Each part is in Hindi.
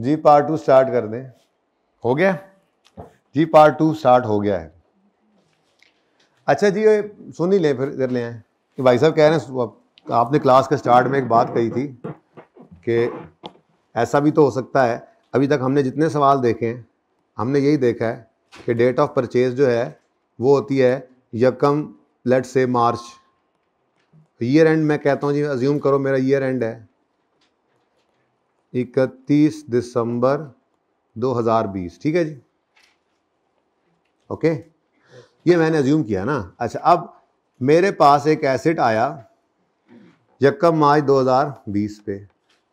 जी पार्ट 2 स्टार्ट कर दें। हो गया जी, पार्ट 2 स्टार्ट हो गया है। अच्छा जी, ये सुन ही ले, फिर इधर ले आए कि भाई साहब कह रहे हैं आपने क्लास के स्टार्ट में एक बात कही थी कि ऐसा भी तो हो सकता है। अभी तक हमने जितने सवाल देखे हैं हमने यही देखा है कि डेट ऑफ परचेज जो है वो होती है यकम लेट से मार्च। ईयर एंड मैं कहता हूँ जी, अज्यूम करो मेरा ईयर एंड है 31 दिसंबर 2020, ठीक है जी, ओके। ये मैंने अज्यूम किया ना। अच्छा, अब मेरे पास एक एसेट आया यकम मार्च 2020 पे,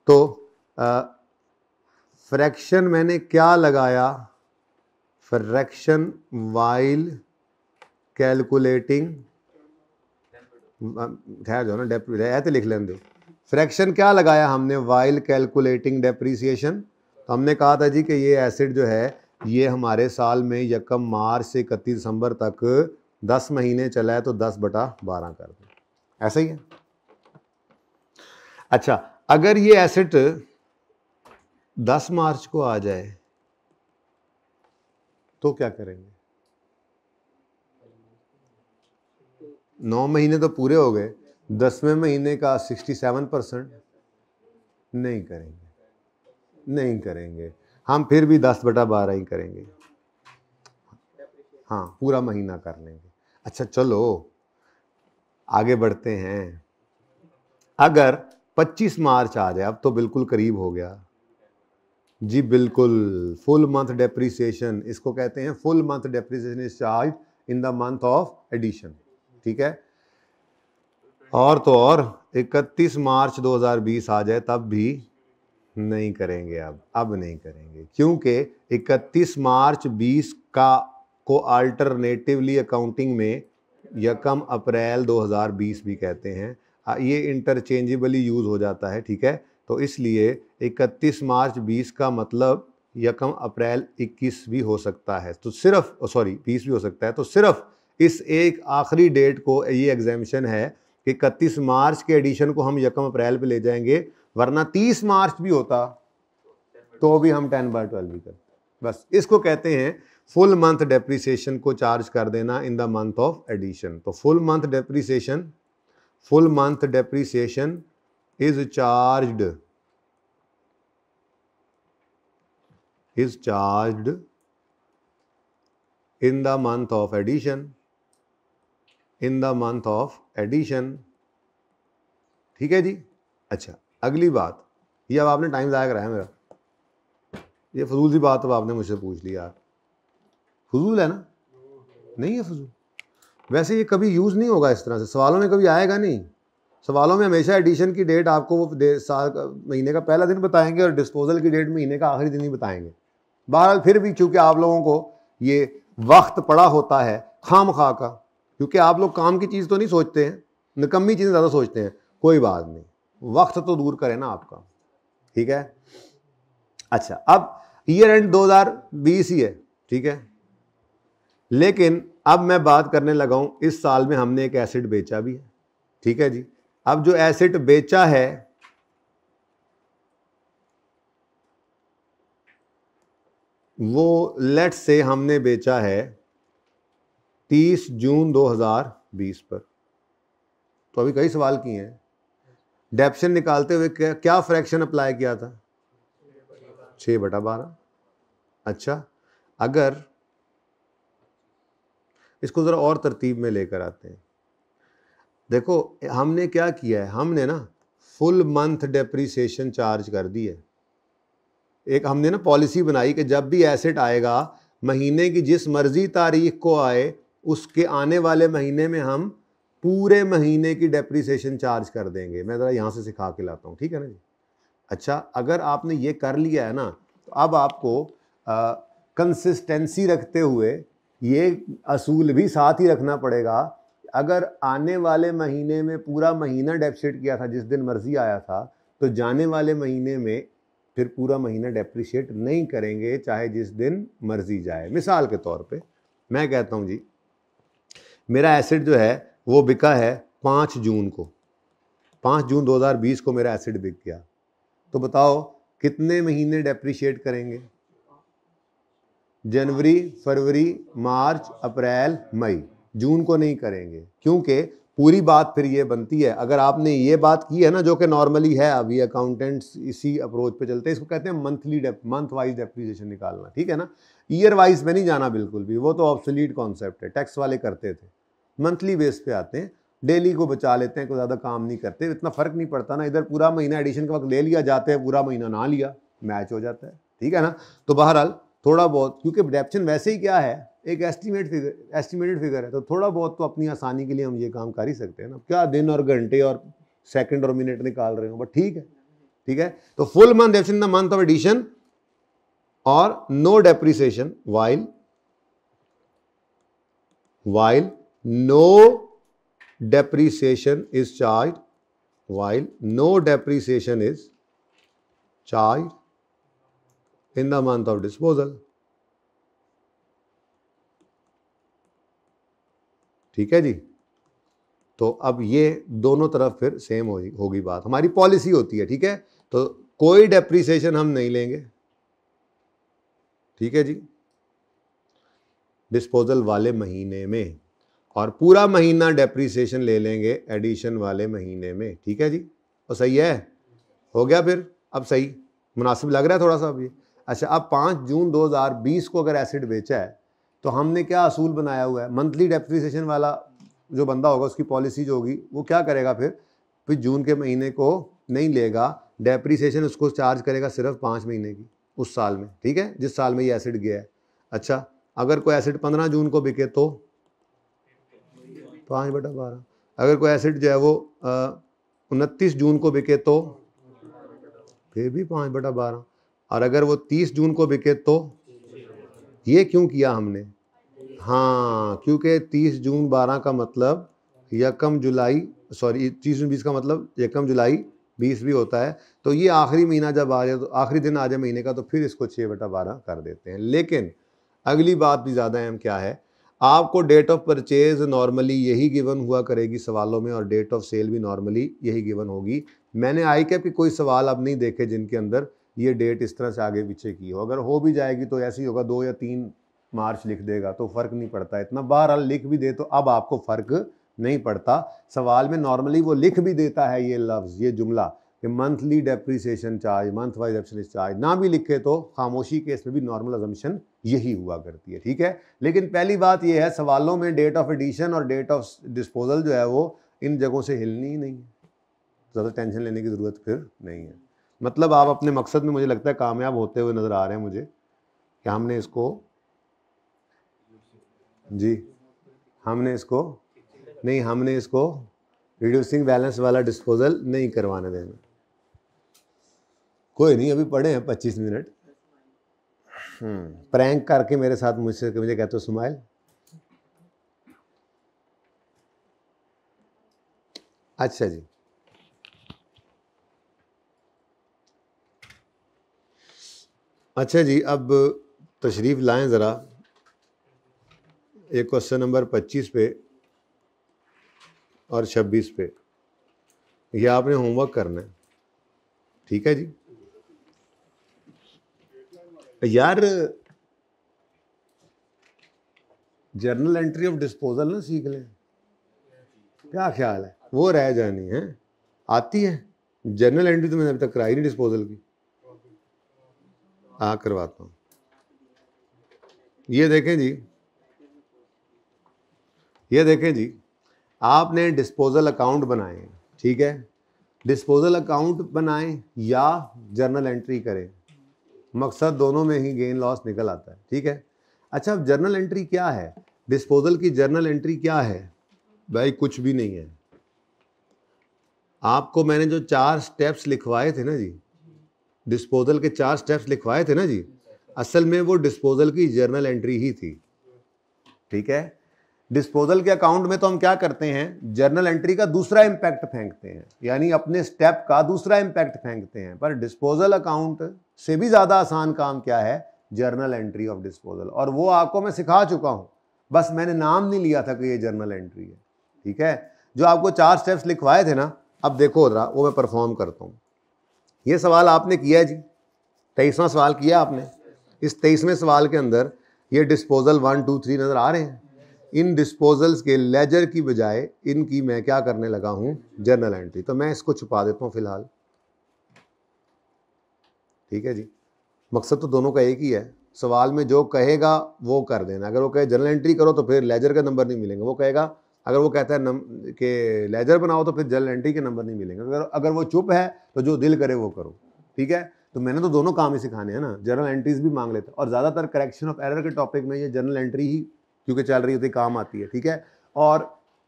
तो फ्रैक्शन मैंने क्या लगाया, फ्रैक्शन वाइल कैलकुलेटिंग, ठहर जाओ ना, ऐसे लिख लेंगे। फ्रैक्शन क्या लगाया हमने, वाइल कैलकुलेटिंग डेप्रीसिएशन। तो हमने कहा था जी कि ये एसिड जो है ये हमारे साल में यकम मार्च से 31 दिसंबर तक 10 महीने चला है, तो 10/12 कर दें, ऐसा ही है। अच्छा, अगर ये एसिड 10 मार्च को आ जाए तो क्या करेंगे? 9 महीने तो पूरे हो गए, 10वें महीने का 67%। नहीं करेंगे, नहीं करेंगे, हम फिर भी 10/12 ही करेंगे। हाँ, पूरा महीना कर लेंगे। अच्छा चलो आगे बढ़ते हैं। अगर 25 मार्च आ जाए, अब तो बिल्कुल करीब हो गया जी, बिल्कुल फुल मंथ डेप्रीसिएशन, इसको कहते हैं full month depreciation is charge in the month of addition, ठीक है। और तो और 31 मार्च 2020 आ जाए तब भी नहीं करेंगे, अब नहीं करेंगे, क्योंकि 31 मार्च 20 का को अल्टरनेटिवली अकाउंटिंग में यकम अप्रैल 2020 भी कहते हैं। ये इंटरचेंजेबली यूज हो जाता है, ठीक है। तो इसलिए 31 मार्च 20 का मतलब यकम अप्रैल 21 भी हो सकता है, तो सिर्फ 20 भी हो सकता है। तो सिर्फ इस एक आखिरी डेट को ये एग्जामिशन है कि 31 मार्च के एडिशन को हम यकम अप्रैल पे ले जाएंगे, वरना 30 मार्च भी होता तो भी हम 10/12 भी करते। बस इसको कहते हैं फुल मंथ डेप्रीसिएशन को चार्ज कर देना in the month of addition. तो full month depreciation is charged in the month of addition, ठीक है जी। अच्छा, अगली बात, ये अब आपने टाइम ज़ाया कराया मेरा, ये फजूल सी बात अब आपने मुझसे पूछ ली यार। फजूल है ना? नहीं है फजूल, वैसे ये कभी यूज़ नहीं होगा इस तरह से, सवालों में कभी आएगा नहीं। सवालों में हमेशा एडिशन की डेट आपको वो महीने का पहला दिन बताएंगे और डिस्पोजल की डेट महीने का आखिरी दिन ही बताएंगे। बहरहाल फिर भी चूंकि आप लोगों को ये वक्त पड़ा होता है खामखा का, क्योंकि आप लोग काम की चीज़ तो नहीं सोचते हैं, निकम्मी चीज़ें ज़्यादा सोचते हैं। कोई बात नहीं, वक्त तो दूर करे ना आपका, ठीक है। अच्छा, अब ईयर एंड 2020 ही है, ठीक है, लेकिन अब मैं बात करने लगा हूं इस साल में हमने एक एसिड बेचा भी है, ठीक है जी। अब जो एसिड बेचा है वो लेट से हमने बेचा है 30 जून 2020 पर। तो अभी कई सवाल किए हैं, डेप्शन निकालते हुए क्या फ्रैक्शन अप्लाई किया था? 6/12। अच्छा, अगर इसको ज़रा और तरतीब में लेकर आते हैं, देखो हमने क्या किया है, हमने ना फुल मंथ डेप्रीसिएशन चार्ज कर दी है। एक हमने ना पॉलिसी बनाई कि जब भी एसेट आएगा महीने की जिस मर्जी तारीख को आए, उसके आने वाले महीने में हम पूरे महीने की डेप्रीसिएशन चार्ज कर देंगे। मैं ज़रा यहाँ से सिखा के लाता हूँ, ठीक है ना जी। अच्छा, अगर आपने ये कर लिया है ना, तो अब आपको कंसिस्टेंसी रखते हुए ये असूल भी साथ ही रखना पड़ेगा। अगर आने वाले महीने में पूरा महीना डेप्रिशिएट किया था, जिस दिन मर्जी आया था, तो जाने वाले महीने में फिर पूरा महीना डेप्रिशिएट नहीं करेंगे, चाहे जिस दिन मर्जी जाए। मिसाल के तौर पे मैं कहता हूँ जी, मेरा एसिड जो है वो बिका है 5 जून को, 5 जून 2020 को मेरा एसिड बिक गया। तो बताओ कितने महीने डेप्रिशिएट करेंगे? जनवरी, फरवरी, मार्च, अप्रैल, मई। जून को नहीं करेंगे, क्योंकि पूरी बात फिर ये बनती है, अगर आपने ये बात की है ना, जो कि नॉर्मली है, अभी अकाउंटेंट्स इसी अप्रोच पे चलते हैं, इसको कहते हैं मंथ वाइज डेप्रिसिएशन निकालना, ठीक है ना। ईयर वाइज में नहीं जाना बिल्कुल भी, वो तो ऑब्सोलीट कॉन्सेप्ट है, टैक्स वाले करते थे। मंथली बेस पे आते हैं, डेली को बचा लेते हैं, कोई ज़्यादा काम नहीं करते, इतना फर्क नहीं पड़ता ना, इधर पूरा महीना एडिशन के वक्त ले लिया जाता है, पूरा महीना ना लिया, मैच हो जाता है, ठीक है ना। तो बहरहाल थोड़ा बहुत, क्योंकि डिडक्शन वैसे ही क्या है, एक एस्टिमेटेड फिगर है, तो थोड़ा बहुत तो अपनी आसानी के लिए हम ये काम कर ही सकते हैं ना, क्या दिन और घंटे और सेकंड और मिनट निकाल रहे हो, बट ठीक है, ठीक है। तो full month depreciation in the month of addition और no depreciation while no depreciation is charged in the month of disposal, ठीक है जी। तो अब ये दोनों तरफ फिर सेम होगी बात, हमारी पॉलिसी होती है, ठीक है। तो कोई डेप्रिसिएशन हम नहीं लेंगे, ठीक है जी, डिस्पोजल वाले महीने में, और पूरा महीना डेप्रिसिएशन ले लेंगे एडिशन वाले महीने में, ठीक है जी। तो सही है, हो गया फिर, अब सही मुनासिब लग रहा है थोड़ा सा अभी। अच्छा, अब 5 जून 2020 को अगर एसिड बेचा है, तो हमने क्या असूल बनाया हुआ है, मंथली डेप्रिसिएशन वाला जो बंदा होगा उसकी पॉलिसी जो होगी वो क्या करेगा, फिर जून के महीने को नहीं लेगा, डेप्रिसिएशन उसको चार्ज करेगा सिर्फ 5 महीने की उस साल में, ठीक है, जिस साल में ये एसिड गया है। अच्छा, अगर कोई एसिड 15 जून को बिके तो 5/12, अगर कोई एसिड जो है वो 29 जून को बिके तो फिर भी 5/12, और अगर वो 30 जून को बिके तो, ये क्यों किया हमने, हाँ, क्योंकि 30 जून 12 का मतलब यकम जुलाई, सॉरी 30 जून 20 का मतलब यकम जुलाई 20 भी होता है, तो ये आखिरी महीना जब आ जाए, तो आखिरी दिन आ जाए महीने का, तो फिर इसको 6/12 कर देते हैं। लेकिन अगली बात भी ज़्यादा अहम क्या है, आपको डेट ऑफ परचेज नॉर्मली यही गिवन हुआ करेगी सवालों में, और डेट ऑफ सेल भी नॉर्मली यही गिवन होगी। मैंने आई कैप की कोई सवाल अब नहीं देखे जिनके अंदर ये डेट इस तरह से आगे पीछे की हो, अगर हो भी जाएगी तो ऐसे ही होगा 2 या 3 मार्च लिख देगा, तो फ़र्क नहीं पड़ता इतना, बहरहाल लिख भी दे तो अब आपको फ़र्क नहीं पड़ता। सवाल में नॉर्मली वो लिख भी देता है ये लफ्ज़, ये जुमला कि monthly depreciation charge, month wise depreciation charge, ना भी लिखे तो खामोशी केस में भी नॉर्मल अजम्पशन यही हुआ करती है, ठीक है। लेकिन पहली बात ये है, सवालों में डेट ऑफ एडिशन और डेट ऑफ डिस्पोजल जो है वो इन जगहों से हिलनी ही नहीं है, ज़्यादा टेंशन लेने की ज़रूरत फिर नहीं है। मतलब आप अपने मकसद में मुझे लगता है कामयाब होते हुए नज़र आ रहे हैं मुझे, कि हमने इसको हमने इसको रिड्यूसिंग बैलेंस वाला डिस्पोजल नहीं करवाने देना। कोई नहीं, अभी पढ़े हैं 25 मिनट, प्रैंक करके मेरे साथ मुझे कहते हो स्माइल। अच्छा जी, अच्छा जी, अब तशरीफ़ लाएं ज़रा एक क्वेश्चन नंबर 25 पे और 26 पे, ये आपने होमवर्क करना है, ठीक है जी। यार जर्नल एंट्री ऑफ डिस्पोजल ना सीख लें, क्या ख्याल है, वो रह जानी है, आती है जर्नल एंट्री, तो मैंने अभी तक कराई नहीं डिस्पोजल की, करवाता हूँ। ये देखें जी, आपने डिस्पोजल अकाउंट बनाए, ठीक है, डिस्पोजल अकाउंट बनाएं या जर्नल एंट्री करें, मकसद दोनों में ही गेन लॉस निकल आता है, ठीक है। अच्छा, अब जर्नल एंट्री क्या है, डिस्पोजल की जर्नल एंट्री क्या है भाई, कुछ भी नहीं है। आपको मैंने जो 4 स्टेप्स लिखवाए थे ना जी, डिस्पोजल के 4 स्टेप्स लिखवाए थे ना जी, असल में वो डिस्पोजल की जर्नल एंट्री ही थी, ठीक है। डिस्पोजल के अकाउंट में तो हम क्या करते हैं, जर्नल एंट्री का दूसरा इंपैक्ट फेंकते हैं, यानी अपने स्टेप का दूसरा इंपैक्ट फेंकते हैं, पर डिस्पोजल अकाउंट से भी ज़्यादा आसान काम क्या है, जर्नल एंट्री ऑफ डिस्पोजल, और वो आपको मैं सिखा चुका हूँ, बस मैंने नाम नहीं लिया था कि ये जर्नल एंट्री है, ठीक है। जो आपको 4 स्टेप्स लिखवाए थे ना, अब देखो जरा वो मैं परफॉर्म करता हूँ। ये सवाल आपने किया है जी, 23वां सवाल किया आपने। इस 23वें सवाल के अंदर ये डिस्पोजल 1 2 3 नजर आ रहे हैं। इन डिस्पोजल्स के लेजर की बजाय इनकी मैं क्या करने लगा हूं, जर्नल एंट्री। तो मैं इसको छुपा देता हूं फिलहाल, ठीक है जी। मकसद तो दोनों का एक ही है, सवाल में जो कहेगा वो कर देना। अगर वो कहे जर्नल एंट्री करो तो फिर लेजर का नंबर नहीं मिलेंगे, वो कहेगा अगर वो कहता है कि लेजर बनाओ तो फिर जर्नल एंट्री के नंबर नहीं मिलेंगे। अगर वो चुप है तो जो दिल करे वो करो, ठीक है। तो मैंने तो दोनों काम ही सिखाने हैं ना, जर्नल एंट्रीज भी मांग लेते हैं, और ज़्यादातर करेक्शन ऑफ एरर के टॉपिक में ये जर्नल एंट्री ही क्योंकि चल रही होती काम आती है, ठीक है। और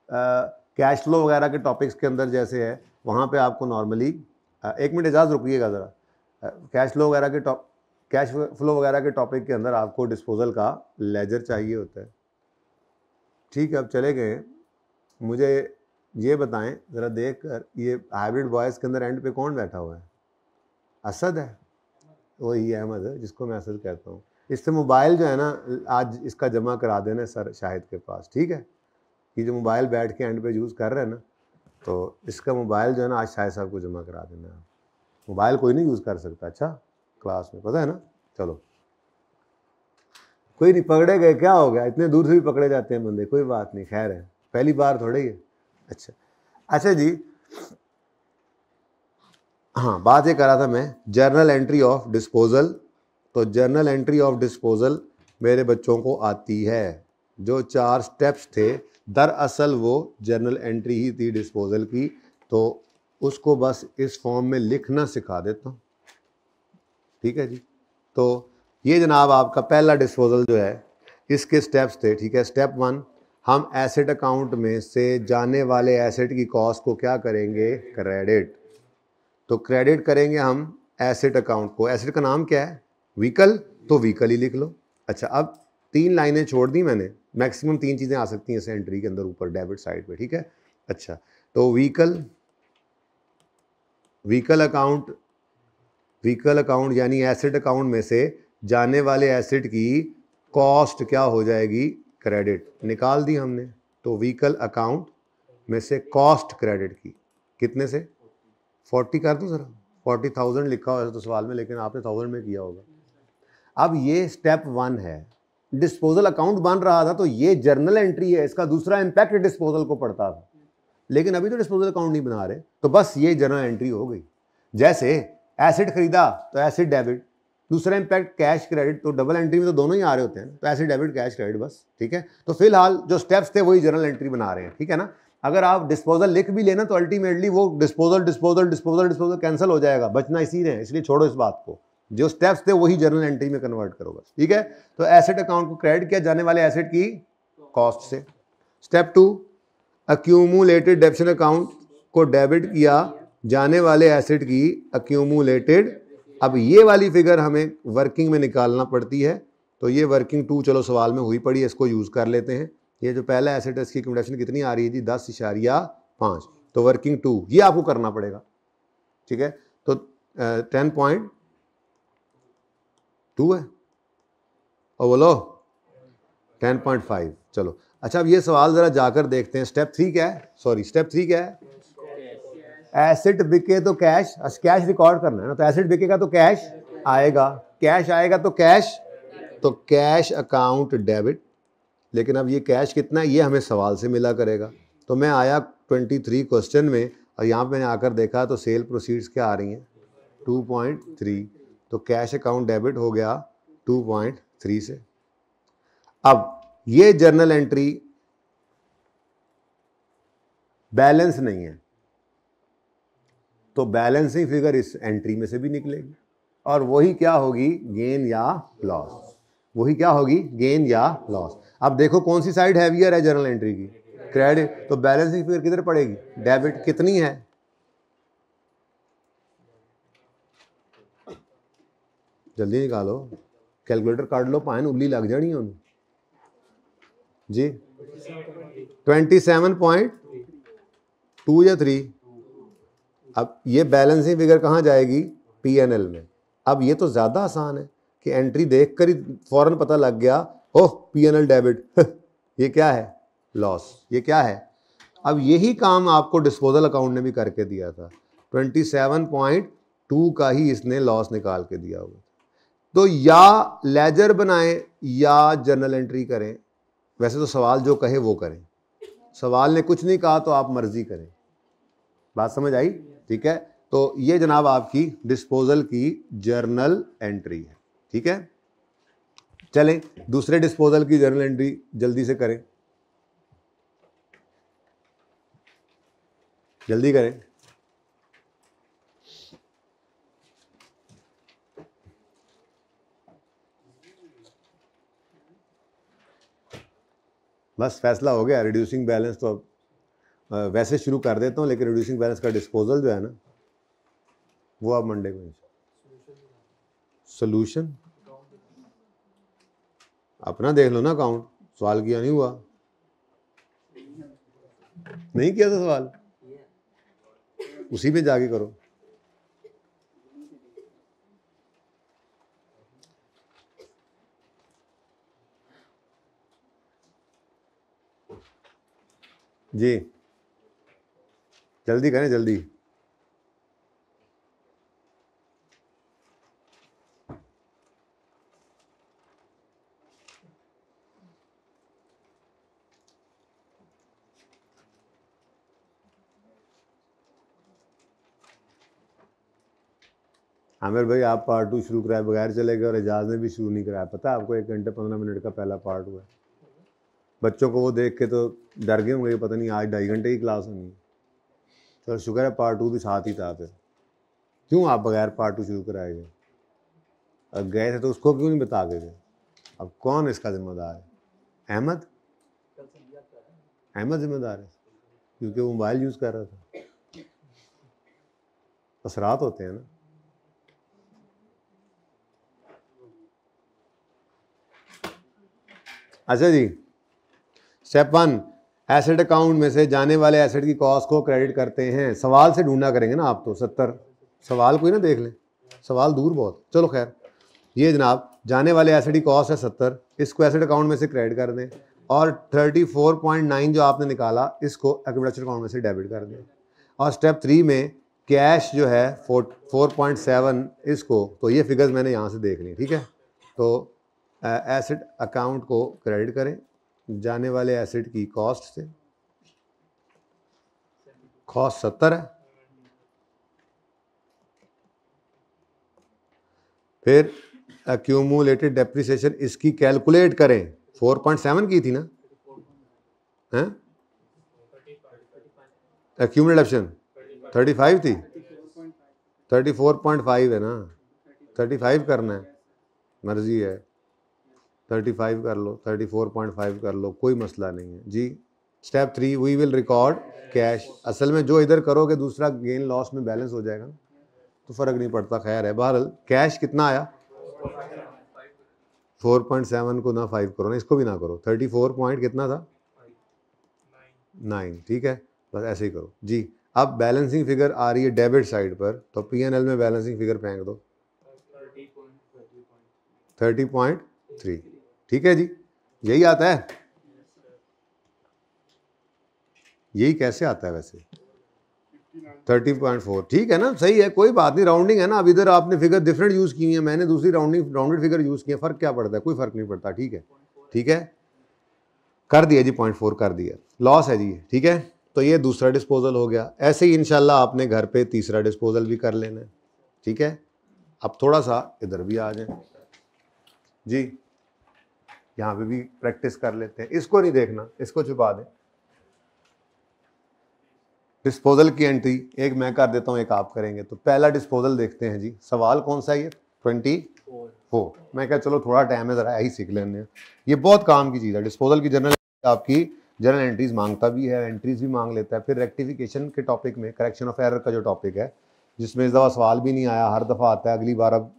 कैश फ्लो वगैरह के टॉपिक्स के अंदर जैसे है वहाँ पे आपको नॉर्मली 1 मिनट इजाज़त रुकिएगा ज़रा, कैश फ्लो वगैरह के टॉपिक के अंदर आपको डिस्पोजल का लेजर चाहिए होता है, ठीक है। अब चले गए, मुझे ये बताएं ज़रा देख कर, ये हाइब्रिड बॉयज़ के अंदर एंड पे कौन बैठा हुआ है? असद है, वही अहमद है जिसको मैं असद कहता हूँ। इससे मोबाइल जो है ना आज इसका जमा करा देना सर शाहिद के पास, ठीक है। ये जो मोबाइल बैठ के एंड पे यूज़ कर रहे हैं ना, तो इसका मोबाइल जो है ना आज शाहिद साहब को जमा करा देना। मोबाइल कोई नहीं यूज़ कर सकता, अच्छा क्लास में, पता है ना। चलो कोई नहीं, पकड़े गए, क्या हो गया, इतने दूर से भी पकड़े जाते हैं बंदे, कोई बात नहीं, खैर है, पहली बार थोड़े ही है। अच्छा जी, हाँ बात ये कर रहा था मैं, जर्नल एंट्री ऑफ डिस्पोजल। तो जर्नल एंट्री ऑफ डिस्पोजल मेरे बच्चों को आती है। जो 4 स्टेप्स थे दरअसल वो जर्नल एंट्री ही थी डिस्पोजल की, तो उसको बस इस फॉर्म में लिखना सिखा देता हूँ, ठीक है जी। तो ये जनाब आपका पहला डिस्पोजल जो है, इसके स्टेप्स थे, ठीक है। स्टेप 1, हम एसेट अकाउंट में से जाने वाले एसेट की कॉस्ट को क्या करेंगे, क्रेडिट। तो क्रेडिट करेंगे हम एसेट अकाउंट को। एसेट का नाम क्या है, व्हीकल, तो व्हीकल ही लिख लो। अच्छा, अब 3 लाइनें छोड़ दी मैंने, मैक्सिमम 3 चीज़ें आ सकती हैं इस एंट्री के अंदर ऊपर डेबिट साइड पे, ठीक है। अच्छा, तो व्हीकल अकाउंट यानी एसेट अकाउंट में से जाने वाले एसेट की कॉस्ट क्या हो जाएगी, क्रेडिट। निकाल दी हमने, तो व्हीकल अकाउंट में से कॉस्ट क्रेडिट की, कितने से, 40 कर दूं ज़रा, 40,000 लिखा हुआ है तो सवाल में, लेकिन आपने 1000 में किया होगा। अब ये स्टेप 1 है, डिस्पोजल अकाउंट बन रहा था तो ये जर्नल एंट्री है, इसका दूसरा इम्पैक्ट डिस्पोजल को पड़ता था, लेकिन अभी तो डिस्पोजल अकाउंट नहीं बना रहे, तो बस ये जर्नल एंट्री हो गई। जैसे एसिड खरीदा तो एसिड डेबिट, दूसरा इम्पैक्ट कैश क्रेडिट, तो डबल एंट्री में तो दोनों ही आ रहे होते हैं, तो एसिड डेबिट कैश क्रेडिट बस, ठीक है। तो फिलहाल जो स्टेप्स थे वही जर्नल एंट्री बना रहे हैं, ठीक है ना। अगर आप डिस्पोजल लिख भी लेना तो अल्टीमेटली वो डिस्पोजल कैंसिल हो जाएगा, बचना इसी ने, इसलिए छोड़ो इस बात को, जो स्टेप्स थे वही जर्नल एंट्री में कन्वर्ट करो बस, ठीक है। तो एसेट अकाउंट को क्रेडिट किया जाने वाले एसेट की कॉस्ट से। स्टेप 2, अक्यूमुलेटेड डेबिशन अकाउंट को डेबिट किया जाने वाले एसेट की अक्यूमुलेटेड। अब ये वाली फिगर हमें वर्किंग में निकालना पड़ती है, तो ये वर्किंग 2 चलो सवाल में हुई पड़ी है, इसको यूज़ कर लेते हैं। ये जो पहला एसेट है इसकी एक्यूमुलेशन कितनी आ रही है जी, 10.5, तो वर्किंग 2 ये आपको करना पड़ेगा, ठीक है। तो 10.2 है, और बोलो 10.5, चलो। अच्छा, अब ये सवाल ज़रा जाकर देखते हैं, स्टेप 3 क्या है, स्टेप 3 क्या है, एसेट बिके तो कैश, कैश रिकॉर्ड करना है ना, तो एसेट बिकेगा तो कैश आएगा, तो कैश अकाउंट डेबिट। लेकिन अब ये कैश कितना है ये हमें सवाल से मिला करेगा, तो मैं आया 23 क्वेश्चन में, और यहाँ पे मैंने आकर देखा तो सेल प्रोसीड्स क्या आ रही हैं, 2.3, तो कैश अकाउंट डेबिट हो गया 2.3 से। अब ये जर्नल एंट्री बैलेंस नहीं है, तो बैलेंसिंग फिगर इस एंट्री में से भी निकलेगी, और वही क्या होगी, गेन या लॉस। अब देखो कौन सी साइड हैवियर है जर्नल एंट्री की, क्रेडिट, तो बैलेंसिंग फिगर किधर पड़ेगी, डेबिट। कितनी है, जल्दी निकालो, कैलकुलेटर काट लो, पाइन उंगली लग जानी है जी। 27.2 या 3। अब ये बैलेंसिंग फिगर कहाँ जाएगी, P&L में। अब ये तो ज़्यादा आसान है कि एंट्री देखकर ही फौरन पता लग गया, ओह P&L डेबिट ये क्या है, लॉस, ये क्या है। अब यही काम आपको डिस्पोजल अकाउंट ने भी करके दिया था, 27.2 का ही इसने लॉस निकाल के दिया हुआ, तो या लेजर बनाएं या जर्नल एंट्री करें। वैसे तो सवाल जो कहे वो करें, सवाल ने कुछ नहीं कहा तो आप मर्जी करें। बात समझ आई? ठीक है, तो ये जनाब आपकी डिस्पोजल की जर्नल एंट्री है। ठीक है, चलें दूसरे डिस्पोजल की जर्नल एंट्री जल्दी से करें, जल्दी करें। बस फैसला हो गया, रिड्यूसिंग बैलेंस तो अब वैसे शुरू कर देता हूँ, लेकिन रिड्यूसिंग बैलेंस का डिस्पोजल जो है ना वो आप मंडे को। सोल्यूशन अपना देख लो ना, अकाउंट सवाल किया नहीं हुआ, नहीं किया था सवाल, उसी पे जाके करो। जी जल्दी करें, जल्दी। आमिर भाई आप पार्ट 2 शुरू कराए बगैर चले गए और एजाज ने भी शुरू नहीं कराया। पता है आपको 1 घंटे 15 मिनट का पहला पार्ट हुआ है। बच्चों को वो देख के तो डर गए होंगे, पता नहीं आज 2.5 घंटे की क्लास होनी है। चलो शुक्र है पार्ट 2 भी साथ ही था। फिर क्यों आप बगैर पार्ट 2 शुरू कराए गए? अब गए थे तो उसको क्यों नहीं बता के गए? अब कौन इसका जिम्मेदार है? अहमद, अहमद जिम्मेदार है, क्योंकि वो मोबाइल यूज़ कर रहा था। असरात होते हैं ना। अच्छा जी, स्टेप 1, एसेट अकाउंट में से जाने वाले एसेट की कॉस्ट को क्रेडिट करते हैं। सवाल से ढूंढना करेंगे ना आप तो। 70 सवाल कोई ना देख लें, सवाल दूर बहुत। चलो खैर, ये जनाब जाने वाले एसेट की कॉस्ट है 70, इसको एसेट अकाउंट में से क्रेडिट कर दें और 34.9 जो आपने निकाला इसको एक्सपेंडिचर अकाउंट में से डेबिट कर दें। और स्टेप 3 में कैश जो है 4.7 इसको, तो ये फिगर्स मैंने यहाँ से देख ली। ठीक है, तो एसेट अकाउंट को क्रेडिट करें जाने वाले एसेट की कॉस्ट से। कॉस्ट 70 है। फिर एक्यूमुलेटेड डेप्रिसिएशन इसकी कैलकुलेट करें। 4.7 की थी ना, हैं? एक्यूमुलेटेड ऑप्शन 35 थी, 34.5 है ना। 35 करना है, मर्जी है, 35 कर लो, 34.5 कर लो, कोई मसला नहीं है जी। Step 3, we will record cash. असल में जो इधर करोगे दूसरा गेन लॉस में बैलेंस हो जाएगा तो फ़र्क नहीं पड़ता। खैर है, बहरहाल कैश कितना आया 4.7 को ना 5 करो ना, इसको भी ना करो। 34 पॉइंट कितना था 9। ठीक है, बस ऐसे ही करो जी। अब बैलेंसिंग फिगर आ रही है डेबिट साइड पर, तो P&L में बैलेंसिंग फिगर फेंक दो 30.3। ठीक है जी, यही आता है। यही कैसे आता है वैसे 30.4? ठीक है ना, सही है, कोई बात नहीं, राउंडिंग है ना। अब इधर आपने फिगर डिफरेंट यूज़ की है, मैंने दूसरी राउंडेड फिगर यूज़ की है, फ़र्क क्या पड़ता है? कोई फ़र्क नहीं पड़ता। ठीक है, ठीक है, कर दिया जी, 0.4 कर दिया। लॉस है जी, ठीक है। तो ये दूसरा डिस्पोजल हो गया। ऐसे ही इंशाल्लाह आपने घर पे तीसरा डिस्पोजल भी कर लेना है। ठीक है, अब थोड़ा सा इधर भी आ जाए जी, यहाँ पे भी प्रैक्टिस कर लेते हैं। इसको नहीं देखना, इसको छुपा दें। डिस्पोजल की एंट्री एक मैं कर देता हूँ, एक आप करेंगे। तो पहला डिस्पोजल देखते हैं जी। सवाल कौन सा है ये? 24। मैं क्या, चलो थोड़ा टाइम है, ज़रा यही सीख लेने हैं। ये बहुत काम की चीज़ है। डिस्पोजल की जर्नल आपकी जर्नल एंट्रीज मांगता भी है, एंट्रीज भी मांग लेता है। फिर रेक्टिफिकेशन के टॉपिक में करेक्शन ऑफ एरर का जो टॉपिक है, जिसमें इस दफ़ा सवाल भी नहीं आया, हर दफ़ा आता है। अगली बार अब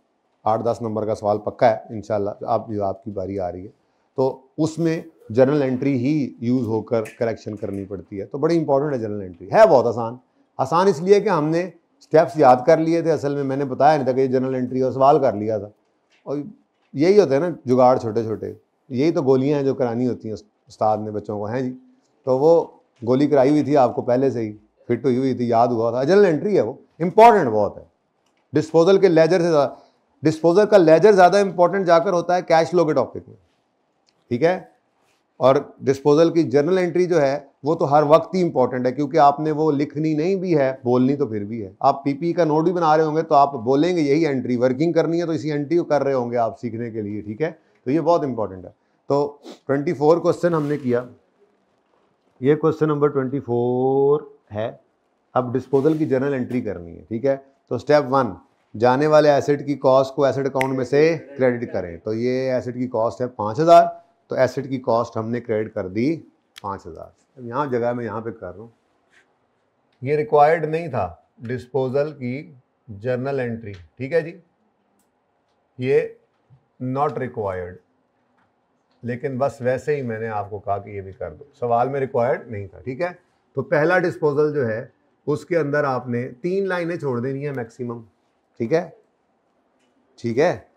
8-10 नंबर का सवाल पक्का है इंशाल्लाह। आपकी बारी आ रही है तो उसमें जर्नल एंट्री ही यूज़ होकर करेक्शन करनी पड़ती है। तो बड़ी इंपॉर्टेंट है जर्नल एंट्री। है बहुत आसान, आसान इसलिए कि हमने स्टेप्स याद कर लिए थे। असल में मैंने बताया नहीं था कि ये जर्नल एंट्री और सवाल कर लिया था। और यही होता है ना जुगाड़, छोटे छोटे, यही तो गोलियां हैं जो करानी होती हैं उस्ताद ने बच्चों को, हैं जी। तो वो गोली कराई हुई थी आपको पहले से ही, फिट हुई थी, याद हुआ था। जर्नल एंट्री है, वो इंपॉर्टेंट बहुत है। डिस्पोजल के लेजर से डिस्पोजल का लेजर ज़्यादा इंपॉर्टेंट जाकर होता है कैश फ्लो के टॉपिक में, ठीक है। और डिस्पोजल की जर्नल एंट्री जो है वो तो हर वक्त ही इंपॉर्टेंट है, क्योंकि आपने वो लिखनी नहीं भी है, बोलनी तो फिर भी है। आप पीपी का नोट भी बना रहे होंगे तो आप बोलेंगे यही एंट्री, वर्किंग करनी है तो इसी एंट्री को कर रहे होंगे आप सीखने के लिए, ठीक है। तो ये बहुत इंपॉर्टेंट है। तो 24 क्वेश्चन हमने किया, ये क्वेश्चन नंबर 24 है। अब डिस्पोजल की जर्नल एंट्री करनी है, ठीक है। तो स्टेप 1, जाने वाले एसेट की कॉस्ट को एसेट अकाउंट में से क्रेडिट करें। तो ये एसेट की कॉस्ट है 5000, तो एसेट की कॉस्ट हमने क्रेडिट कर दी 5000। अब यहाँ जगह मैं यहाँ पे कर रहा हूँ, ये रिक्वायर्ड नहीं था डिस्पोजल की जर्नल एंट्री, ठीक है जी, ये नॉट रिक्वायर्ड, लेकिन बस वैसे ही मैंने आपको कहा कि ये भी कर दो, सवाल में रिक्वायर्ड नहीं था, ठीक है। तो पहला डिस्पोजल जो है उसके अंदर आपने 3 लाइनें छोड़ देनी है मैक्सिमम, ठीक है, ठीक है।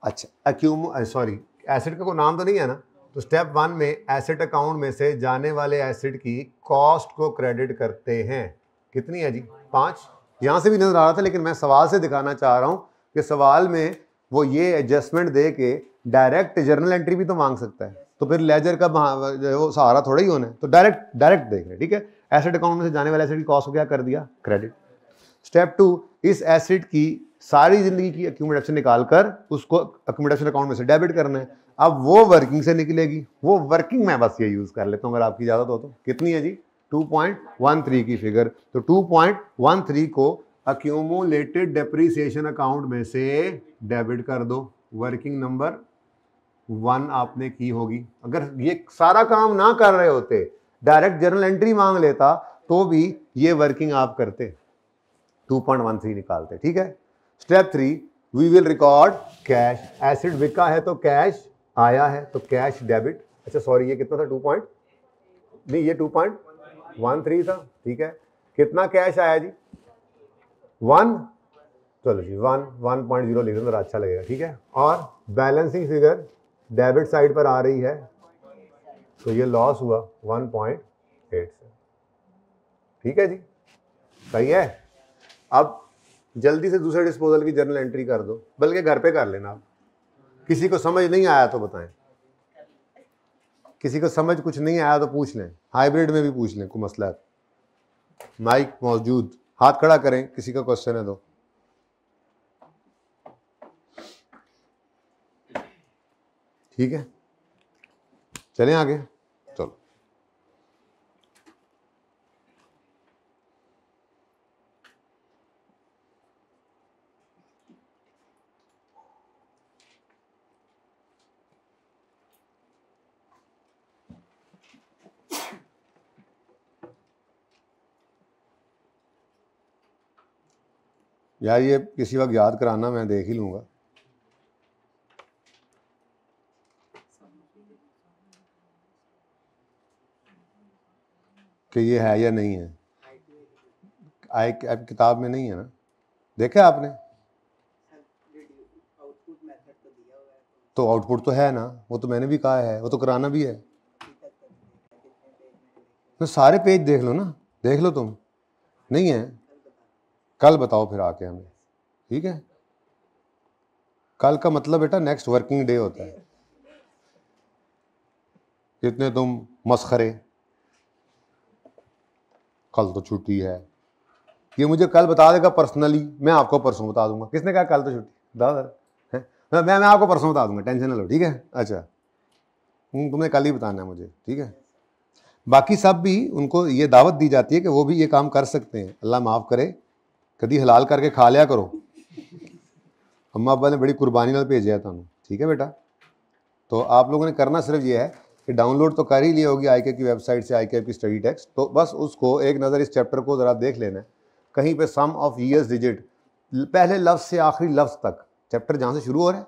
अच्छा, सॉरी एसेट का कोई नाम तो नहीं है ना। तो स्टेप 1 में एसेट अकाउंट में से जाने वाले एसेट की कॉस्ट को क्रेडिट करते हैं। कितनी है जी? 5। यहाँ से भी नजर आ रहा था, लेकिन मैं सवाल से दिखाना चाह रहा हूँ कि सवाल में वो ये एडजस्टमेंट दे के डायरेक्ट जर्नल एंट्री भी तो मांग सकता है, तो फिर लेजर का वो सहारा थोड़ा ही होना है, तो डायरेक्ट देख रहे, ठीक है। एसेट अकाउंट में से जाने वाले एसेट की कॉस्ट को क्या कर दिया? क्रेडिट। स्टेप 2, इस एसेट की सारी जिंदगी की अक्यूमुलेशन निकालकर उसको अक्यूमुलेशन अकाउंट में से डेबिट करना है। अब वो वर्किंग से निकलेगी, वो वर्किंग मैं बस ये यूज कर लेता हूँ अगर आपकी इजाजत हो तो। कितनी है जी? 2.13 की फिगर। तो 2.13 को अक्यूमुलेटेड डेप्रिसिएशन अकाउंट में से डेबिट कर दो। वर्किंग नंबर 1 आपने की होगी। अगर ये सारा काम ना कर रहे होते, डायरेक्ट जर्नल एंट्री मांग लेता, तो भी ये वर्किंग आप करते, 2.13 निकालते, ठीक है। Step 3, we will record cash. Asset बिका है तो कैश आया है, तो कैश डेबिट। अच्छा सॉरी, ये कितना था? 2.13 था, ठीक है। कितना कैश आया जी? 1। चलो जी 1.0 लिख दो, अच्छा लगेगा, ठीक है। और बैलेंसिंग फिगर डेबिट साइड पर आ रही है, तो ये लॉस हुआ 1.8 से, ठीक है जी, सही है। अब जल्दी से दूसरे डिस्पोजल की जर्नल एंट्री कर दो, बल्कि घर पे कर लेना। आप किसी को समझ नहीं आया तो बताएं, किसी को समझ कुछ नहीं आया तो पूछ लें, हाइब्रिड में भी पूछ लें, कोई मसला है। माइक मौजूद, हाथ खड़ा करें किसी का क्वेश्चन है तो। ठीक है, चलें आगे। चलो यार, ये किसी वक्त याद कराना, मैं देख ही लूंगा। कि ये है या नहीं है। किताब में नहीं है ना, देखा आपने? तो आउटपुट तो है ना, वो तो मैंने भी कहा है, वो तो कराना भी है। तो सारे पेज देख लो ना, देख लो तुम। नहीं है, कल बताओ फिर आके हमें, ठीक है। कल का मतलब बेटा नेक्स्ट वर्किंग डे होता है। इतने तुम मस्खरे, कल तो छुट्टी है, ये मुझे कल बता देगा पर्सनली, मैं आपको परसों बता दूंगा। किसने कहा कल तो छुट्टी? दादा मैं आपको परसों बता दूंगा, टेंशन ना लो, ठीक है। अच्छा, तुमने कल ही बताना है मुझे, ठीक है। बाकी सब भी उनको ये दावत दी जाती है कि वो भी ये काम कर सकते हैं। अल्लाह माफ़ करे, कभी हलाल करके खा लिया करो। अम्मा अब्बा ने बड़ी कुर्बानी नाल भेजा तुहानू, ठीक है बेटा। तो आप लोगों ने करना सिर्फ ये है कि डाउनलोड तो कर ही ली होगी आईके की वेबसाइट से, आईके की स्टडी टेक्स्ट, तो बस उसको एक नज़र इस चैप्टर को ज़रा देख लेना है। कहीं पे सम ऑफ ईयर्स डिजिट, पहले लफ्ज़ से आखिरी लफ्ज़ तक, चैप्टर जहाँ से शुरू हो रहा है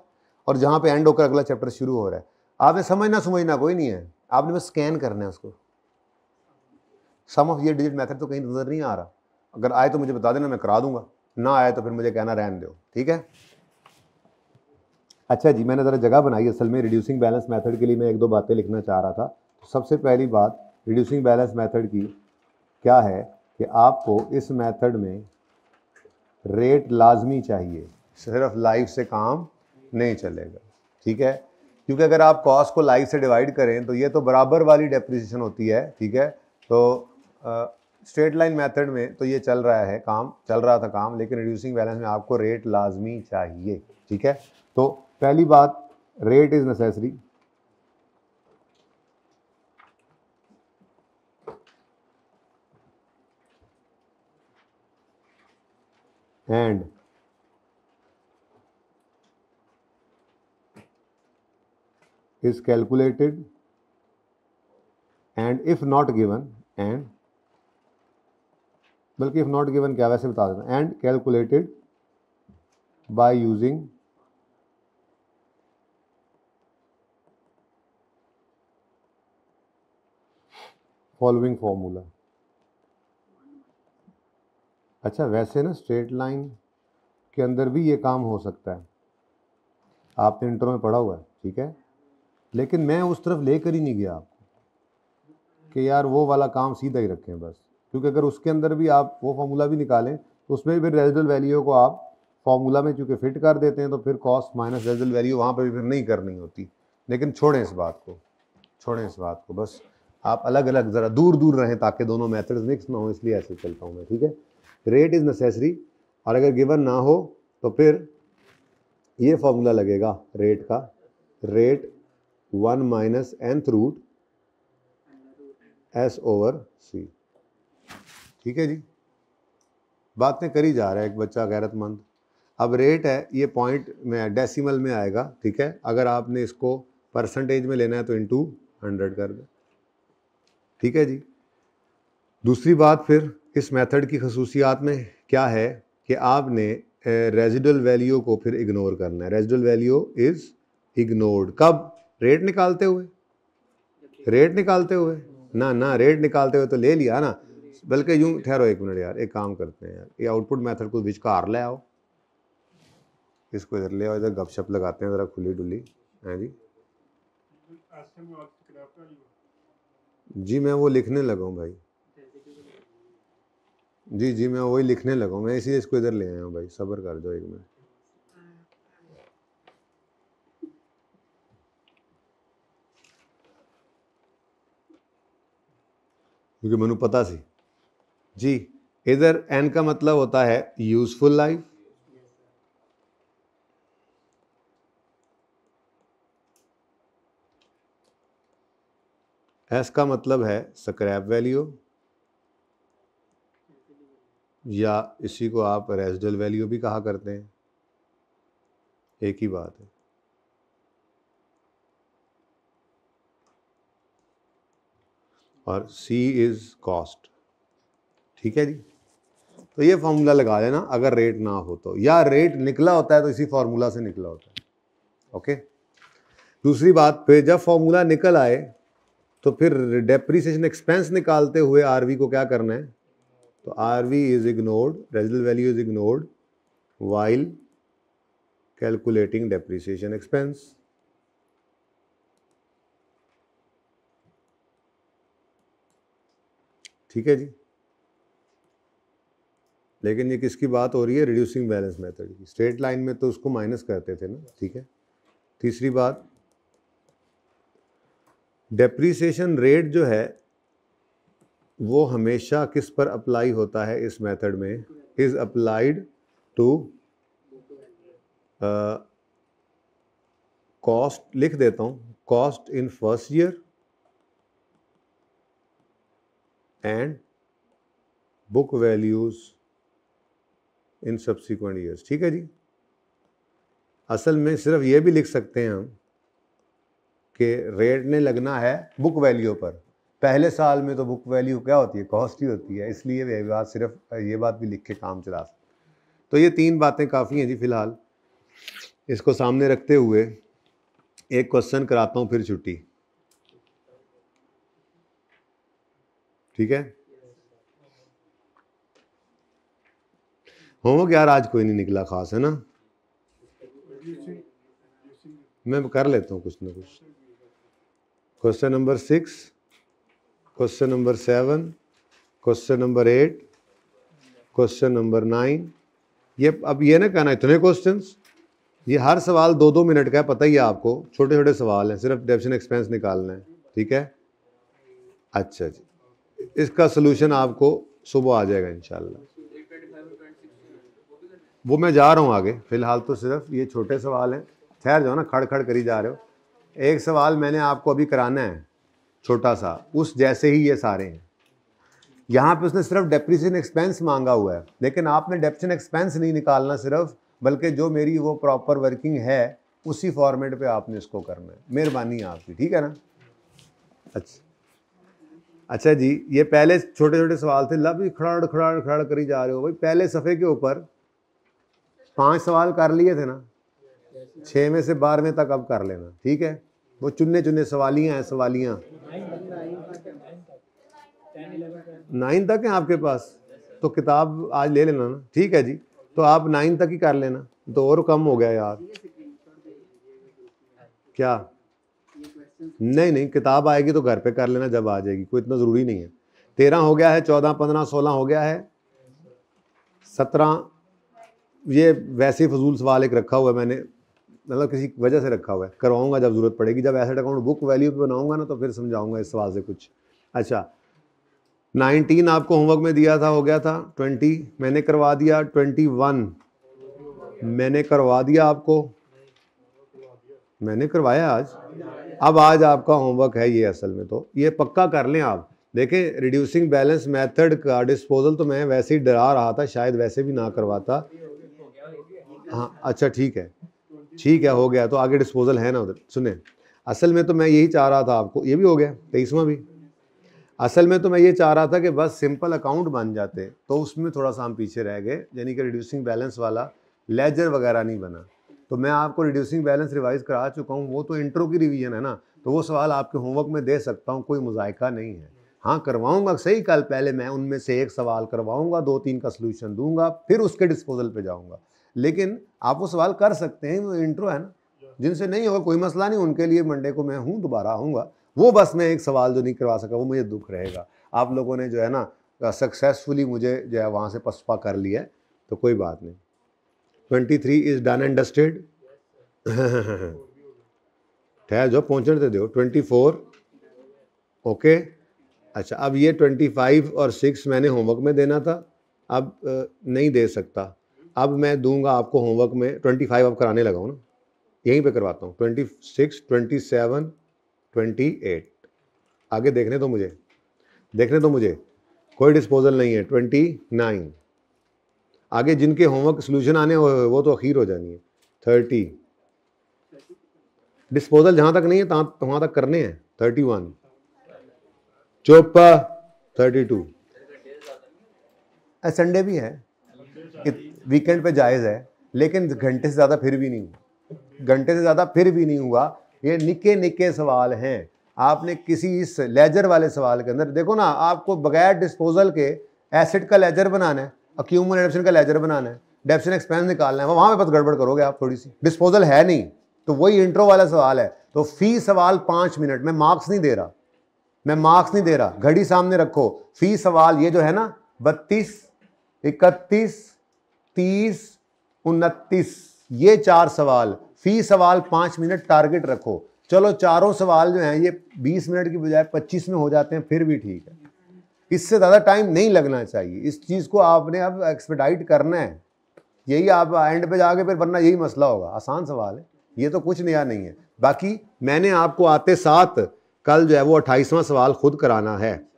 और जहाँ पे एंड होकर अगला चैप्टर शुरू हो रहा है, आपने समझना कोई नहीं है, आपने बस स्कैन करना है उसको। सम ऑफ ईयर डिजिट मेथड तो कहीं नज़र नहीं आ रहा, अगर आए तो मुझे बता देना, मैं करा दूंगा, ना आए तो फिर मुझे कहना रहने दो, ठीक है। अच्छा जी, मैंने ज़रा जगह बनाई असल में रिड्यूसिंग बैलेंस मेथड के लिए, मैं एक दो बातें लिखना चाह रहा था। तो सबसे पहली बात रिड्यूसिंग बैलेंस मेथड की क्या है कि आपको इस मेथड में रेट लाजमी चाहिए, सिर्फ लाइफ से काम नहीं चलेगा, ठीक है, क्योंकि अगर आप कॉस्ट को लाइफ से डिवाइड करें तो ये तो बराबर वाली डेप्रिसिएशन होती है, ठीक है। तो स्ट्रेट लाइन मेथड में तो ये चल रहा था काम, लेकिन रिड्यूसिंग बैलेंस में आपको रेट लाजमी चाहिए, ठीक है। तो पहली बात, rate is necessary, and is calculated, and if not given, and बल्कि if not given क्या, वैसे बता देना, and calculated by using following formula। अच्छा, वैसे ना स्ट्रेट लाइन के अंदर भी ये काम हो सकता है, आपने इंट्रो में पढ़ा हुआ है, ठीक है, लेकिन मैं उस तरफ लेकर ही नहीं गया आपको कि यार वो वाला काम सीधा ही रखें बस, क्योंकि अगर उसके अंदर भी आप वो फार्मूला भी निकालें तो उसमें भी फिर रेजिडुअल वैल्यू को आप फार्मूला में चूँकि फिट कर देते हैं तो फिर कॉस्ट माइनस रेजिडुअल वैल्यू वहाँ पर भी फिर नहीं करनी होती। लेकिन छोड़ें इस बात को, बस आप अलग अलग ज़रा दूर दूर रहें ताकि दोनों मेथड्स मिक्स ना हो, इसलिए ऐसे चलता हूँ मैं, ठीक है। रेट इज़ नेसेसरी, और अगर गिवन ना हो तो फिर ये फार्मूला लगेगा रेट का, rate 1 minus nth root S/C, ठीक है जी। बातें करी जा रहा है एक बच्चा गैरतमंद। अब रेट है, ये पॉइंट में डेसिमल में आएगा, ठीक है। अगर आपने इसको परसेंटेज में लेना है तो इनटू 100 कर दे, ठीक है जी। दूसरी बात, फिर इस मेथड की खसूसियात में क्या है कि आपने रेजिडुअल वैल्यू को फिर इग्नोर करना है। रेजिडुअल वैल्यू इज इग्नोर्ड कब? रेट निकालते हुए ना रेट निकालते हुए तो ले लिया ना, बल्कि यूं, ठहरो एक मिनट यार, एक काम करते हैं यार, ये आउटपुट मेथड को विचकार ले आओ, इसको इधर ले आओ, इधर गपशप लगाते हैं ज़रा खुली डुली, हैं जी। जी मैं वो लिखने लगा हूँ भाई, जी मैं वही लिखने लगा हूँ, मैं इसीलिए इसको इधर ले आया हूँ भाई, सब्र कर जाओ एक मिनट। क्योंकि मैंने पता सी जी, इधर एन का मतलब होता है यूजफुल लाइफ, एस का मतलब है स्क्रैप वैल्यू, या इसी को आप रेजिडुअल वैल्यू भी कहा करते हैं, एक ही बात है। और सी इज कॉस्ट, ठीक है जी। तो ये फार्मूला लगा लेना अगर रेट ना हो तो, या रेट निकला होता है तो इसी फार्मूला से निकला होता है, ओके। दूसरी बात, फिर जब फार्मूला निकल आए तो फिर डेप्रिसिएशन एक्सपेंस निकालते हुए आरवी को क्या करना है, तो RV is ignored, residual value is ignored while calculating depreciation expense, ठीक है जी। लेकिन ये किसकी बात हो रही है? रिड्यूसिंग बैलेंस मेथड की। स्ट्रेट लाइन में तो उसको माइनस करते थे ना, ठीक है। तीसरी बात, डेप्रिसिएशन रेट जो है वो हमेशा किस पर अप्लाई होता है इस मेथड में? इज अप्लाइड टू कॉस्ट, लिख देता हूँ, cost in first year and book values in subsequent years, ठीक है जी। असल में सिर्फ ये भी लिख सकते हैं हम कि रेट ने लगना है बुक वैल्यू पर। पहले साल में तो बुक वैल्यू क्या होती है? कॉस्ट ही होती है, इसलिए ये बात, सिर्फ ये बात भी लिख के काम चला सकते। तो ये तीन बातें काफ़ी हैं जी फिलहाल। इसको सामने रखते हुए एक क्वेश्चन कराता हूँ, फिर छुट्टी, ठीक है। होमवर्क यार आज कोई नहीं निकला खास, है ना, मैं कर लेता हूँ कुछ ना कुछ। Question number 6, question number 7, question number 8, question number 9, ये अब ये ना कहना इतने क्वेश्चंस, ये हर सवाल 2-2 मिनट का है, पता ही है आपको, छोटे छोटे सवाल हैं, सिर्फ डेप्शन एक्सपेंस निकालना है, ठीक है। अच्छा जी, इसका सोल्यूशन आपको सुबह आ जाएगा इंशाल्लाह। वो मैं जा रहा हूँ आगे, फिलहाल तो सिर्फ ये छोटे सवाल हैं, ठहर जाओ ना, खड़ खड़ करी जा रहे हो। एक सवाल मैंने आपको अभी कराना है छोटा सा, उस जैसे ही ये सारे हैं। यहाँ पे उसने सिर्फ डेप्रिसिएशन एक्सपेंस मांगा हुआ है, लेकिन आपने डेप्रिसिएशन एक्सपेंस नहीं निकालना सिर्फ, बल्कि जो मेरी वो प्रॉपर वर्किंग है उसी फॉर्मेट पे आपने इसको करना है। मेहरबानी आपकी, ठीक है ना। अच्छा जी, ये पहले छोटे छोटे सवाल थे, लब खड़ाड़ खड़ाड़ खड़ाड़ करी जा रहे हो भाई। पहले सफ़े के ऊपर 5 सवाल कर लिए थे ना, 6 में से 12वें तक अब कर लेना, ठीक है। वो चुन्ने चुन्ने सवालियाँ हैं, सवालियाँ 9 तक हैं आपके पास, तो किताब आज ले लेना ना, ठीक है जी। तो आप 9 तक ही कर लेना, तो और कम हो गया यार। क्या? नहीं नहीं, किताब आएगी तो घर पे कर लेना जब आ जाएगी, कोई इतना ज़रूरी नहीं है। 13 हो गया है, 14, 15, 16 हो गया है, 17 ये वैसे ही फजूल सवाल एक रखा हुआ है मैंने, मतलब किसी वजह से रखा हुआ है, करवाऊंगा जब ज़रूरत पड़ेगी, जब एसेट अकाउंट बुक वैल्यू पे बनाऊंगा ना तो फिर समझाऊंगा इस सवाल से कुछ। अच्छा, 19 आपको होमवर्क में दिया था, हो गया था। 20 मैंने करवा दिया, 21 मैंने करवा दिया आपको, मैंने करवाया आज। अब आज आपका होमवर्क है ये, असल में तो ये पक्का कर लें आप। देखें, रिड्यूसिंग बैलेंस मेथड का डिस्पोजल तो मैं वैसे ही डरा रहा था, शायद वैसे भी ना करवाता। हाँ अच्छा ठीक है, ठीक है, हो गया तो आगे डिस्पोजल है ना उधर। सुने, असल में तो मैं यही चाह रहा था आपको, ये भी हो गया 23वां भी। असल में तो मैं ये चाह रहा था कि बस सिंपल अकाउंट बन जाते, तो उसमें थोड़ा सा हम पीछे रह गए, यानी कि रिड्यूसिंग बैलेंस वाला लेजर वगैरह नहीं बना। तो मैं आपको रिड्यूसिंग बैलेंस रिवाइज करा चुका हूँ, वो तो इंट्रो की रिवीजन है ना, तो वो सवाल आपके होमवर्क में दे सकता हूँ, कोई मुजायका नहीं है। हाँ करवाऊंगा सही, कल पहले मैं उनमें से एक सवाल करवाऊंगा, 2-3 का सोल्यूशन दूंगा, फिर उसके डिस्पोजल पे जाऊंगा। लेकिन आप वो सवाल कर सकते हैं, वो इंट्रो है ना, जिनसे नहीं होगा कोई मसला नहीं, उनके लिए मंडे को मैं हूँ, दोबारा आऊँगा। वो बस मैं एक सवाल जो नहीं करवा सका, वो मुझे दुख रहेगा। आप लोगों ने जो है ना सक्सेसफुली मुझे जो है वहाँ से पसपा कर लिया है, तो कोई बात नहीं। 23 इज़ डन एंड डस्टेड। ठहर जो, पहुँचने दे दो। 24 ओके। अच्छा, अब ये 25 और 6 मैंने होमवर्क में देना था, अब नहीं दे सकता। अब मैं दूंगा आपको होमवर्क में 25 अब कराने लगा हूँ ना, यहीं पे करवाता हूँ। 26, 27, 28 आगे देखने दो मुझे, देखने दो मुझे, कोई डिस्पोजल नहीं है। 29 आगे जिनके होमवर्क सोल्यूशन आने वो तो अखीर हो जानी है। 30 डिस्पोजल जहाँ तक नहीं है वहाँ तक करने हैं। 31 चुप। 32 संडे भी है, वीकेंड पे जायज़ है, लेकिन घंटे से ज़्यादा फिर भी नहीं हुआ, घंटे से ज़्यादा फिर भी नहीं हुआ। ये निके निके सवाल हैं, आपने किसी इस लेजर वाले सवाल के अंदर देखो ना, आपको बगैर डिस्पोजल के एसेट का लेजर बनाना है, अक्यूमुलेशन का लेजर बनाना है, डेप्शन एक्सपेंस निकालना है, वहाँ पे बस गड़बड़ करोगे आप थोड़ी सी। डिस्पोजल है नहीं, तो वही इंट्रो वाला सवाल है। तो फी सवाल 5 मिनट, मैं मार्क्स नहीं दे रहा, मैं मार्क्स नहीं दे रहा, घड़ी सामने रखो। फी सवाल ये जो है ना 32, 31, 30, 29, ये 4 सवाल, फी सवाल 5 मिनट टारगेट रखो। चलो चारों सवाल जो हैं ये 20 मिनट की बजाय 25 में हो जाते हैं, फिर भी ठीक है, इससे ज़्यादा टाइम नहीं लगना चाहिए। इस चीज़ को आपने अब एक्सपेडाइट करना है, यही आप एंड पे जाके फिर वरना यही मसला होगा। आसान सवाल है, ये तो कुछ नया नहीं है। बाकी मैंने आपको आते साथ कल जो है वो 28वां सवाल खुद कराना है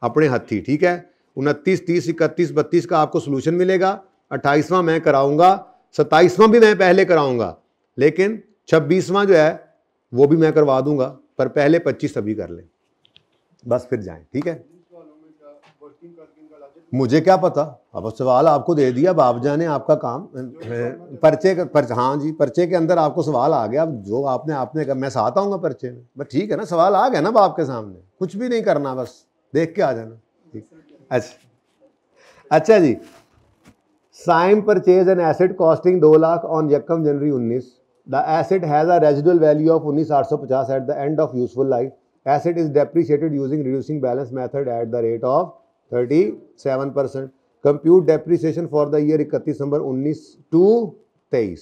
अपने हथी, ठीक है। 29, 30, 31, 32 का आपको सोल्यूशन मिलेगा, 28वां मैं कराऊंगा, 27वां भी मैं पहले कराऊंगा, लेकिन 26वां जो है वो भी मैं करवा दूंगा, पर पहले 25 अभी कर लें, बस फिर जाएं, ठीक है। मुझे क्या पता, अब सवाल आपको दे दिया, अब आप जाने, आपका काम। हाँ जी, पर्चे के अंदर आपको सवाल आ गया, अब जो आपने मैं साथ आऊँगा पर्चे में, बस ठीक है ना, सवाल आ गया ना आपके सामने, कुछ भी नहीं करना, बस देख के आ जाना, ठीक। अच्छा जी, Saim purchase an asset costing 2 lakh on यकम January 19। The asset has a residual value of 19,850 at the end of useful life. Asset is depreciated using reducing balance method at the rate of 37%। Compute depreciation for the year 31 December 19 to 23।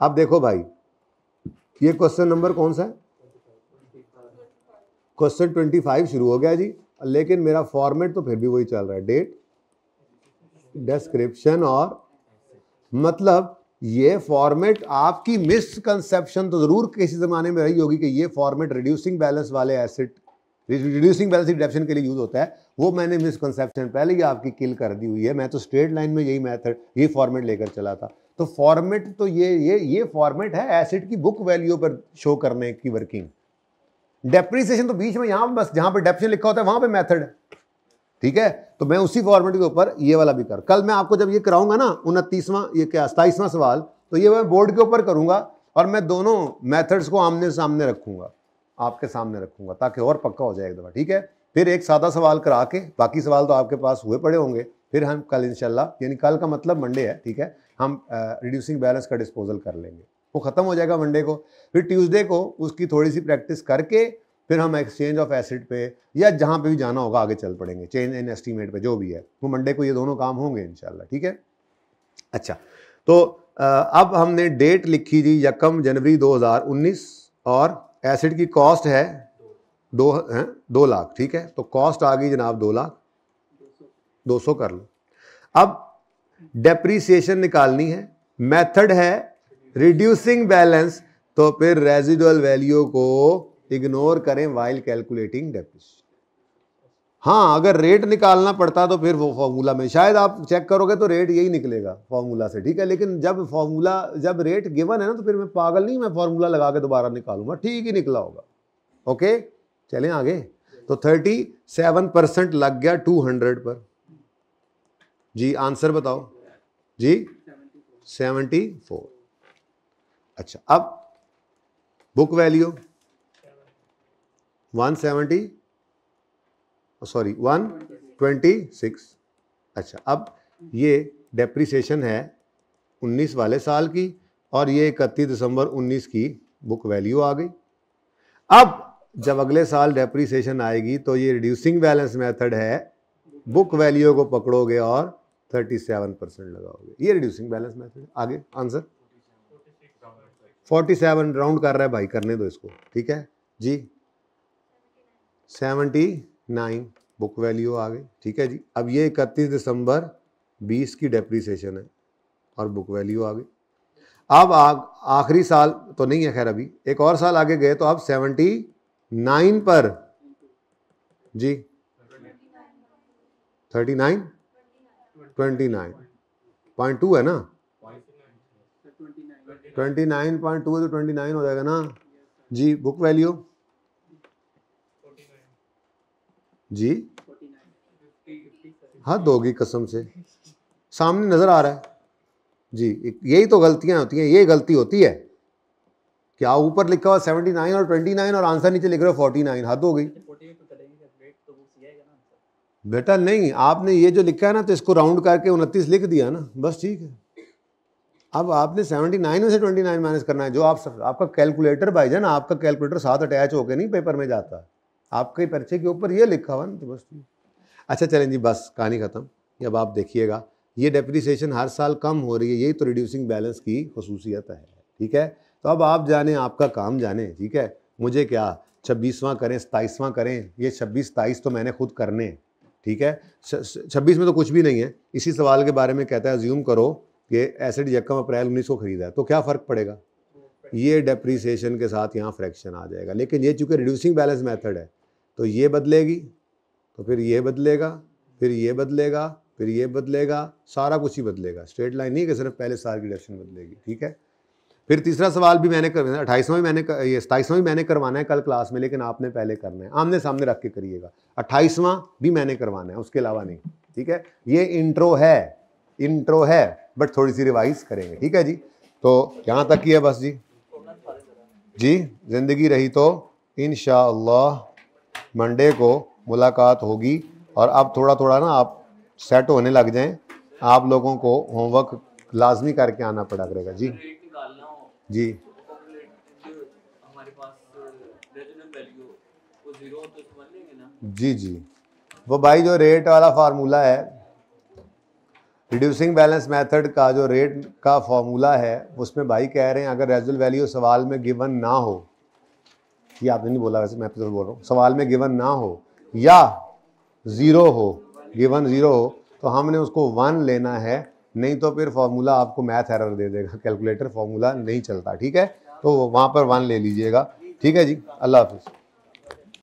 अब देखो भाई, ये क्वेश्चन नंबर कौन सा है? क्वेश्चन 25 शुरू हो गया जी, लेकिन मेरा फॉर्मेट तो फिर भी वही चल रहा है, डेट, डिस्क्रिप्शन, और मतलब ये फॉर्मेट आपकी मिसकंसेप्शन तो जरूर किसी जमाने में रही होगी कि ये फॉर्मेट रिड्यूसिंग बैलेंस वाले एसेट, रिड्यूसिंग बैलेंस डिडक्शन के लिए यूज होता है। वो मैंने मिसकंसेप्शन पहले ही आपकी किल कर दी हुई है। मैं तो स्ट्रेट लाइन में यही मेथड, ये फॉर्मेट लेकर चला था। तो फॉर्मेट तो ये फॉर्मेट है एसेट की बुक वैल्यू पर शो करने की वर्किंग। डेप्रिसिएशन तो बीच में यहां बस जहां पे डेप्रिसिएशन लिखा होता है वहां पे मेथड है, ठीक है। तो मैं उसी फॉर्मेट के ऊपर ये वाला भी कर, कल मैं आपको जब ये कराऊंगा ना 29वां, ये क्या 27वां सवाल, तो ये मैं बोर्ड के ऊपर करूंगा और मैं दोनों मेथड्स को आमने सामने रखूंगा, आपके सामने रखूंगा, ताकि और पक्का हो जाए एक दफा, ठीक है। फिर एक सादा सवाल करा के बाकी सवाल तो आपके पास हुए पड़े होंगे। फिर हम कल इंशाल्लाह, यानी कल का मतलब मंडे है, ठीक है, हम रिड्यूसिंग बैलेंस का डिस्पोजल कर लेंगे, वो खत्म हो जाएगा मंडे को। फिर ट्यूसडे को उसकी थोड़ी सी प्रैक्टिस करके फिर हम एक्सचेंज ऑफ एसिड पे या जहां पे भी जाना होगा आगे चल पड़ेंगे, चेंज इन एस्टीमेट पे जो भी है, वो मंडे को ये दोनों काम होंगे इंशाल्लाह, ठीक है। अच्छा, तो अब हमने डेट लिखी जी 1 जनवरी 2019 और एसिड की कॉस्ट है 2 लाख, ठीक है। तो कॉस्ट आ गई जनाब 2 लाख, 200 कर लो। अब डेप्रीसिएशन निकालनी है, मेथड है रिड्यूसिंग बैलेंस, तो फिर रेजिडुअल वैल्यू को इग्नोर करें व्हाइल कैलकुलेटिंग डेप्रिसिएशन। हाँ, अगर रेट निकालना पड़ता तो फिर वो फॉर्मूला में शायद आप चेक करोगे तो रेट यही निकलेगा फॉर्मूला से, ठीक है। लेकिन जब रेट गिवन है ना, तो फिर मैं पागल नहीं, मैं फॉर्मूला लगा के दोबारा निकालूंगा, ठीक ही निकला होगा। ओके, चलें आगे। तो 37% लग गया 200 पर जी। आंसर बताओ जी, 74। अच्छा, अब बुक वैल्यू 126। अच्छा, अब ये डेप्रिसिएशन है 19 वाले साल की और ये 31 दिसंबर 19 की बुक वैल्यू आ गई। अब जब अगले साल डेप्रिसिएशन आएगी तो ये रिड्यूसिंग बैलेंस मेथड है, बुक वैल्यू को पकड़ोगे और 37% लगाओगे, ये रिड्यूसिंग बैलेंस मेथड। आगे आंसर 47 राउंड कर रहा है भाई, करने दो इसको, ठीक है जी। 79 बुक वैल्यू आ गई, ठीक है जी। अब ये 31 दिसंबर 20 की डेप्रिसिएशन है और बुक वैल्यू आ गई। अब आखिरी साल तो नहीं है, खैर अभी एक और साल आगे गए तो अब 79 पर जी 29.2 है ना, 29.2 है तो 29 हो जाएगा ना जी। बुक वैल्यू जी, हाँ दोगी कसम से, सामने नजर आ रहा है जी। यही तो गलतियां होती हैं, ये गलती होती है कि आप ऊपर लिखा हुआ 79 और 29 और आंसर नीचे लिख रहे हो 49, हद हो गई बेटा। नहीं, आपने ये जो लिखा है ना, तो इसको राउंड करके 29 लिख दिया ना, बस ठीक है। अब आपने 79 में से 29 माइनस करना है, जो आपका कैलकुलेटर भाईजान, आपका कैलकुलेटर साथ अटैच होके नहीं पेपर में जाता, आपके पर्चे के ऊपर ये लिखा हुआ ना, तो बस ठीक। अच्छा चलें जी, बस कहानी खत्म। अब आप देखिएगा, ये डेप्रिसिएशन हर साल कम हो रही है, यही तो रिड्यूसिंग बैलेंस की खसूसियत है, ठीक है। तो अब आप जाने, आपका काम जाने, ठीक है। मुझे क्या 26वां करें 27वां करें, ये 26-27 तो मैंने खुद करने, ठीक है। 26 में तो कुछ भी नहीं है। इसी सवाल के बारे में कहता है, अज्यूम करो कि एसिड 1 अप्रैल 19 को खरीदा है, तो क्या फ़र्क पड़ेगा, ये डेप्रिसिएशन के साथ यहाँ फ्रैक्शन आ जाएगा। लेकिन ये चूँकि रिड्यूसिंग बैलेंस मेथड है, तो ये बदलेगी, तो फिर ये बदलेगा, फिर ये बदलेगा, फिर ये बदलेगा, सारा कुछ ही बदलेगा। स्ट्रेट लाइन नहीं कि सिर्फ पहले साल की डिडक्शन बदलेगी, ठीक है। फिर तीसरा सवाल भी मैंने 28वां भी मैंने, ये 27वां भी मैंने करवाना है कल क्लास में, लेकिन आपने पहले करना है, आमने सामने रख के करिएगा। 28वां भी मैंने करवाना है, उसके अलावा नहीं, ठीक है। ये इंट्रो है, बट थोड़ी सी रिवाइज करेंगे, ठीक है जी। तो यहाँ तक ही है बस जी। जिंदगी रही तो इंशाअल्लाह मंडे को मुलाकात होगी। और अब थोड़ा थोड़ा ना आप सेट होने लग जाएं, आप लोगों को होमवर्क लाजमी करके आना पड़ा करेगा जी। जी जी, वो भाई जो रेट वाला फार्मूला है रिड्यूसिंग बैलेंस मेथड का जो रेट का फॉर्मूला है उसमें भाई कह रहे हैं अगर रेजुअल वैल्यू सवाल में गिवन ना हो, ये आपने नहीं बोला वैसे मैं तो बोल रहा हूँ, सवाल में गिवन ना हो या ज़ीरो हो, गिवन ज़ीरो हो तो हमने उसको 1 लेना है, नहीं तो फिर फॉर्मूला आपको मैथ एरर दे देगा, कैलकुलेटर फॉर्मूला नहीं चलता, ठीक है। तो वहाँ पर 1 ले लीजिएगा, ठीक है जी। अल्लाह हाफिज़।